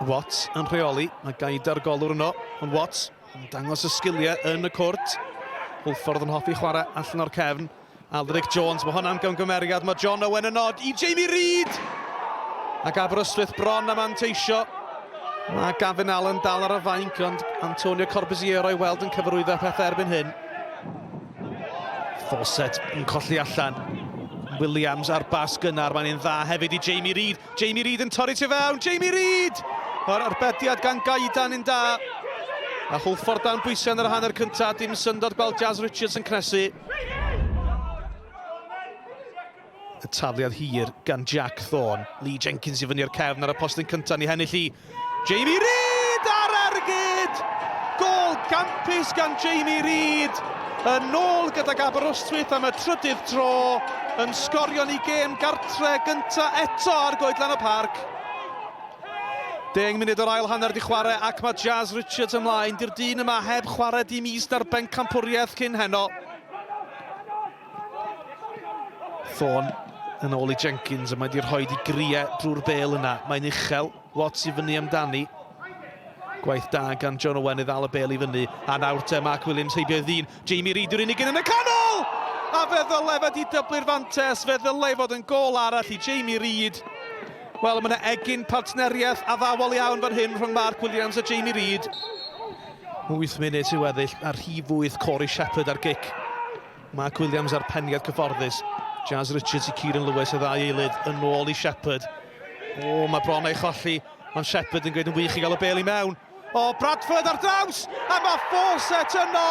Watts yn rheoli, mae gaid ar golwr yno, ond Watts yn dangos y sgiliau yn y cwrt. Hwlffordd yn hoffi chwarae allan o'r cefn. Aldric Jones, mae hwnna'n gymgymeriad, mae John Owen yn nod i Jamie Reid! Ac Aberystwyth bron am anteisio. Mae Gavin Allen dal ar y fainc, ond Antonio Corbusier o'i weld yn cyfarwyddo pethau erbyn hyn. Fawcett yn colli allan. Williams ar bas gynnar, mae'n un dda hefyd i Jamie Reid. Jamie Reid yn torri tu fewn, Jamie Reid! O'r arbediad gan Gaidan yn da. A Hwlffordd dan bwysau yn yr hanner cyntaf, dim syndod gweld Jazz Richards yn cresu. Y tafliad hir gan Jack Thorne. Lee Jenkins i fyny o'r cefn ar y postyn cyntaf ni hennill i. Jamie Reid ar ergyd! Gol campus gan Jamie Reid. Yn ôl gydag Aberystwyth am y trydydd tro. Yn sgorio ni gêm gartre gynta eto ar goedlan y parc. 10 munud o'r ail hanner di chwarae ac mae Jazz Richards ymlaen. Di'r dyn yma heb chwarae dim is ar ben campwriaeth cyn heno. Thorne yn ôl i Jenkins a mae di rhoi di griau drwy'r bel yna. Mae'n uchel, Watts i fyny amdani. Gwaith da gan John Owen i ddal y bel i fyny. A nawr te Mark Williams heibio ddyn. Jamie Reid yw'r unig yn y canol! A fe ddylai fod i dyblu'r fantes. Fe ddylai fod yn gol arall i Jamie Reid. Wel, mae yna egin partneriaeth addawol iawn fan hyn rhwng Mark Williams a Jamie Reid. 8 munud i weddill ar rhif 8 Corey Shepherd ar gic. Mark Williams ar peniad cyfforddus. Jazz Richards i Kieran Lewis y ddau eilydd yn ôl i Shepherd. O, mae bron ei cholli. Mae'n Shepherd yn gweud yn wych i gael y bel i mewn. O, Bradford ar draws! A mae Fawcett yno!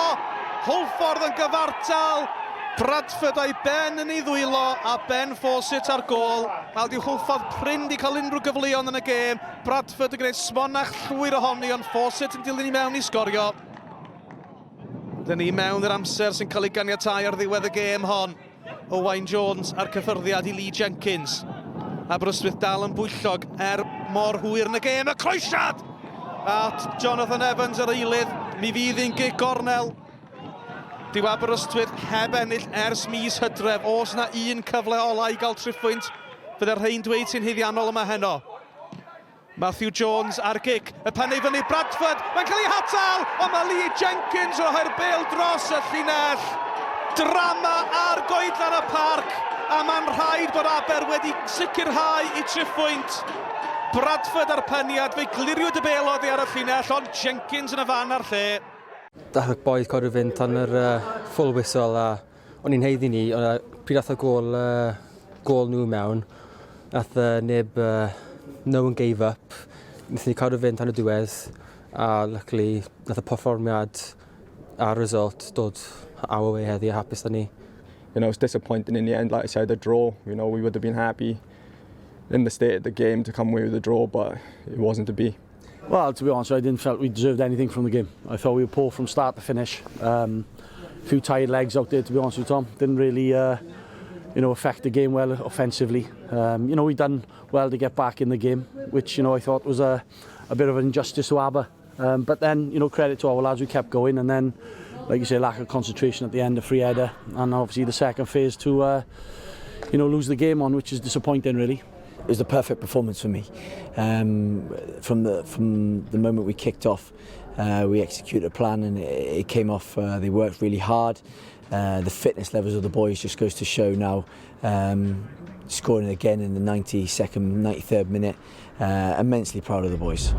Hwlffordd yn gyfartal. Bradford a'i ben yn ei ddwylo a Ben Fawcett ar gol. Al diw Hwlffordd prin di cael unrhyw gyfleon yn y gêm. Bradford yn gwneud smonach llwyr ohoni, ond Fawcett yn dilyn i mewn i sgorio. Dyn ni mewn yr amser sy'n cael ei ganiatáu ar ddiwedd y gêm hon. Owain Jones ar cyffyrddiad i Lee Jenkins. Aberystwyth dal yn bwyllog mor hwyr yn y gêm. Y croesiad! A Jonathan Evans ar eilydd. Mi fydd hi'n gig gornel. Dyw Aberystwyth heb ennill ers mis Hydref. Os yna un cyfle ola i gael triphwynt, fydde'r rhain dweud sy'n hyddiannol yma heno. Matthew Jones ar gic. Y penau fyny Bradford. Mae'n cael ei hatal, ond mae Lee Jenkins o rhoi'r bel dros y llinell. Drama ar goedlan y parc. A mae'n rhaid bod Aber wedi sicrhau i triphwynt. Bradford ar peniad, fe gliriwyd y bel oddi ar y llinell, ond Jenkins yn y fan ar lle. Dath y boedd codi fynd tan yr full whistle a o'n i'n heiddi ni, pryd dath y gol nhw mewn, dath neb, no one gave up. Nethon ni codi fynd tan y diwedd a luckily dath y perfformiad a'r result dod our way heddi a hapus da ni. You know, it's disappointing in the end, like I said, the draw. You know, we would have been happy in the state of the game to come away with a draw, but it wasn't to be. Well, to be honest, I didn't feel we deserved anything from the game. I thought we were poor from start to finish. A few tired legs out there, to be honest with you, Tom. Didn't really, affect the game well offensively. We done well to get back in the game, which, I thought was a bit of an injustice to Aber. But then, credit to our lads, we kept going, and then, like you say, lack of concentration at the end, a free header, and obviously the second phase to, lose the game on, which is disappointing, really. It was the perfect performance for me. From the moment we kicked off, we executed a plan and it came off. They worked really hard. The fitness levels of the boys just goes to show now. Scoring again in the 92nd, 93rd minute. Immensely proud of the boys.